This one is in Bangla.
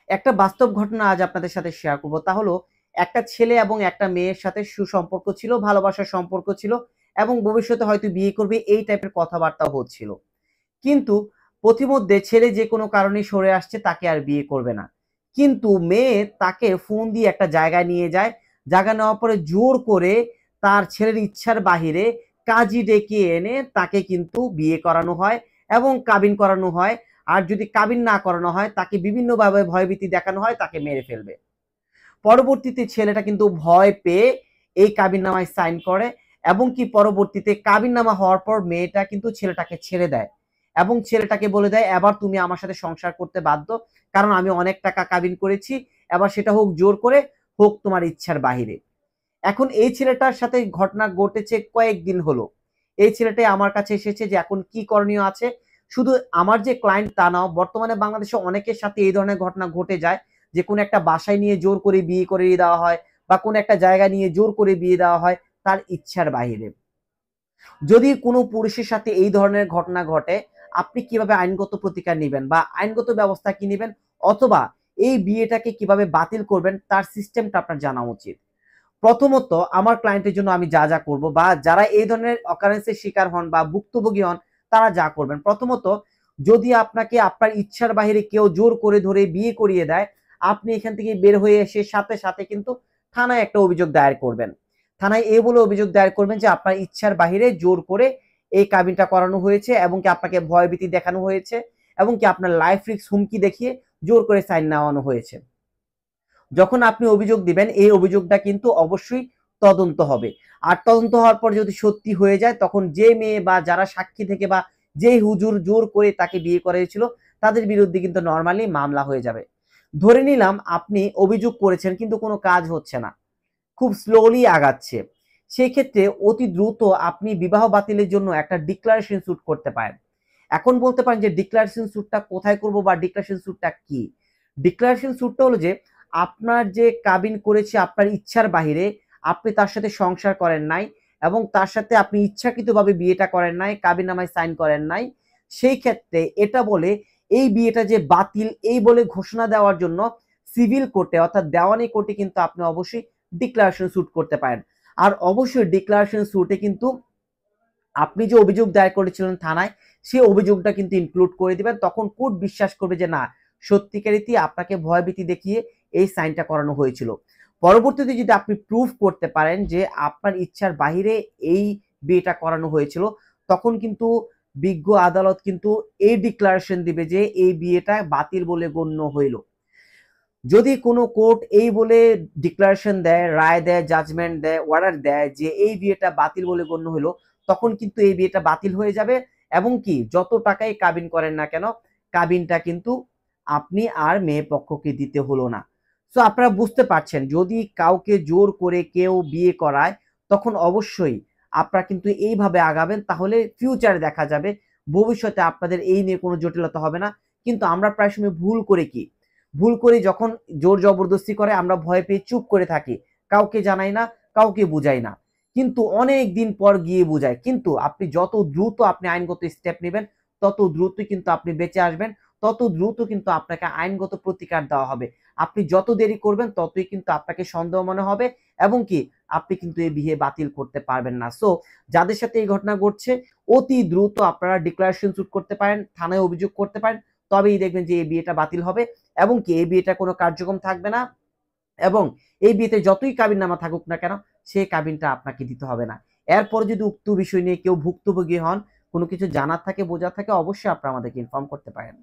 একটা বাস্তব ঘটনা আজ আপনাদের সাথে শেয়ার করব। তা হলো একটা ছেলে এবং একটা মেয়ের সাথে সুসম্পর্ক ছিল, ভালোবাসার সম্পর্ক ছিল এবং ভবিষ্যতে হয়তো বিয়ে করবে এই টাইপের কথাবার্তা হচ্ছিল। কিন্তু পথিমধ্যে ছেলে যে কোনো কারণে সরে আসছে, তাকে আর বিয়ে করবে না। কিন্তু মেয়ে তাকে ফোন দিয়ে একটা জায়গায় নিয়ে যায়। জায়গা নেওয়ার পরে জোর করে তার ছেলের ইচ্ছার বাহিরে কাজী ডেকে এনে তাকে কিন্তু বিয়ে করানো হয় এবং কাবিন করানো হয়। আর যদি কাবিন না করানো হয় তাকে বিভিন্নভাবে ভয়ভীতি দেখানো হয়, তাকে মেরে ফেলবে। পরবর্তীতে ছেলেটা কিন্তু ভয় পেয়ে এই কাবিননামায় সাইন করে এবং কি পরবর্তীতে কাবিননামা হওয়ার পর মেয়েটা কিন্তু ছেলেটাকে ছেড়ে দেয় এবং ছেলেটাকে বলে দেয়, এবার তুমি আমার সাথে সংসার করতে বাধ্য, কারণ আমি অনেক টাকা কাবিন করেছি, এবার সেটা হোক জোর করে, হোক তোমার ইচ্ছার বাহিরে। এখন এই ছেলেটার সাথে ঘটনা ঘটেছে কয়েকদিন হলো। এই ছেলেটাই আমার কাছে এসেছে যে এখন কি করণীয় আছে। শুধু আমার যে ক্লায়েন্ট তা নাও, বর্তমানে বাংলাদেশে অনেকের সাথে এই ধরনের ঘটনা ঘটে যায় যে কোনো একটা বাসায় নিয়ে জোর করে বিয়ে করে দেওয়া হয় বা কোনো একটা জায়গা নিয়ে জোর করে বিয়ে দেওয়া হয় তার ইচ্ছার বাহিরে। যদি কোনো পুরুষের সাথে এই ধরনের ঘটনা ঘটে, আপনি কিভাবে আইনগত প্রতিকার নেবেন বা আইনগত ব্যবস্থা কি নেবেন, অথবা এই বিয়েটাকে কিভাবে বাতিল করবেন তার সিস্টেমটা আপনার জানা উচিত। প্রথমত আমার ক্লায়েন্টের জন্য আমি যা যা করব বা যারা এই ধরনের অকারেন্সের শিকার হন বা ভুক্তভোগী হন তারা যা করবেন, প্রথমত যদি আপনাকে আপনার ইচ্ছার বাহিরে কেউ জোর করে ধরে বিয়ে করিয়ে দেয়, আপনি এখান থেকে বের হয়ে এসে সাথে সাথে কিন্তু থানায় একটা অভিযোগ দায়ের করবেন। থানায় এই বলে অভিযোগ দায়ের করবেন যে আপনার ইচ্ছার বাহিরে জোর করে এই কাবিনটা করানো হয়েছে এবং কি আপনাকে ভয়ভীতি দেখানো হয়েছে এবং কি আপনার লাইফ রিস্ক হুমকি দেখিয়ে জোর করে সাইন নেওয়ানো হয়েছে। যখন আপনি অভিযোগ দিবেন এই অভিযোগটা কিন্তু অবশ্যই তদন্ত হবে। আর তদন্ত হওয়ার পর যদি সত্যি হয়ে যায়, তখন যে মেয়ে বা যারা সাক্ষী থেকে বা যেই হুজুর জোর করে তাকে বিয়ে করেছিল তাদের বিরুদ্ধে কিন্তু নর্মালি মামলা হয়ে যাবে। ধরে নিলাম আপনি অভিযোগ করেছেন কিন্তু কোনো কাজ হচ্ছে না, খুব স্লোলি আগাচ্ছে, সেই ক্ষেত্রে অতি দ্রুত আপনি বিবাহ বাতিলের জন্য একটা ডিক্লারেশন স্যুট করতে পারেন। এখন বলতে পারেন যে ডিক্লারেশন স্যুটটা কোথায় করব বা ডিক্লারেশন স্যুটটা কি। ডিক্লারেশন স্যুটটা হলো যে আপনার যে কাবিন করেছে আপনার ইচ্ছার বাহিরে, আপনি তার সাথে সংসার করেন নাই এবং তার সাথে আপনি ইচ্ছাকৃতভাবে বিয়েটা করেন নাই, কাবিন নামায় সাইন করেন নাই, সেই ক্ষেত্রে এটা বলে এই বিয়েটা যে বাতিল এই বলে ঘোষণা দেওয়ার জন্য সিভিল কোর্টে অর্থাৎ দেওয়ানি কোর্টে কিন্তু আপনি অবশ্যই ডিক্লারেশন স্যুট করতে পারেন। আর অবশ্যই ডিক্লারেশন স্যুটে কিন্তু আপনি যে অভিযোগ দায়ের করেছিলেন থানায় সেই অভিযোগটা কিন্তু ইনক্লুড করে দিবেন। তখন কোর্ট বিশ্বাস করবে যে না, সত্যিকারই আপনাকে ভয়ভীতি দেখিয়ে এই সাইনটা করানো হয়েছিল। পরবর্তীতে যদি আপনি প্রুফ করতে পারেন যে আপনার ইচ্ছার বাহিরে এই বিয়েটা করানো হয়েছিল, তখন কিন্তু বিজ্ঞ আদালত কিন্তু এই ডিক্লারেশন দিবে যে এই বিয়েটা বাতিল বলে গণ্য হইল। যদি কোনো কোর্ট এই বলে ডিক্লারেশন দেয়, রায় দেয়, জাজমেন্ট দেয়, অর্ডার দেয় যে এই বিয়েটা বাতিল বলে গণ্য হলো, তখন কিন্তু এই বিয়েটা বাতিল হয়ে যাবে এবং কি যত টাকাই কাবিন করেন না কেন, কাবিনটা কিন্তু আপনি আর মেয়ে পক্ষকে দিতে হলো না। সো আপনারা বুঝতে পারছেন, যদি কাউকে জোর করে কেউ বিয়ে করায় তখন অবশ্যই আপনারা কিন্তু এইভাবে আগাবেন, তাহলে ফিউচারে দেখা যাবে ভবিষ্যতে আপনাদের এই নিয়ে কোনো জটিলতা হবে না। কিন্তু আমরা প্রায় সময় ভুল করি যখন জোর জবরদস্তি করে আমরা ভয় পেয়ে চুপ করে থাকি, কাউকে জানাই না, কাউকে বুঝাই না, কিন্তু অনেক দিন পর গিয়ে বুঝায়। কিন্তু আপনি যত দ্রুত আপনি আইনগত স্টেপ নেবেন তত দ্রুতই কিন্তু আপনি বেঁচে আসবেন, তত দ্রুত কিন্তু আপনাকে আইনগত প্রতিকার দেওয়া হবে। আপনি যত দেরি করবেন ততই কিন্তু আপনাকে সন্দেহ মনে হবে এবং কি আপনি কিন্তু এই বিয়ে বাতিল করতে পারবেন না। সো যাদের সাথে এই ঘটনা ঘটছে অতি দ্রুত আপনারা ডিক্লারেশন স্যুট করতে পারেন, থানায় অভিযোগ করতে পারেন, তবেই দেখবেন যে এই বিয়েটা বাতিল হবে এবং কি এই বিয়েটা কোনো কার্যক্রম থাকবে না এবং এই বিয়েতে যতই কাবিননামা থাকুক না কেন সেই কাবিনটা আপনাকে দিতে হবে না। এরপর যদি উক্ত বিষয় নিয়ে কেউ ভুক্তভোগী হন, কোনো কিছু জানার থাকে, বোঝার থাকে, অবশ্যই আপনারা আমাদেরকে ইনফর্ম করতে পারেন।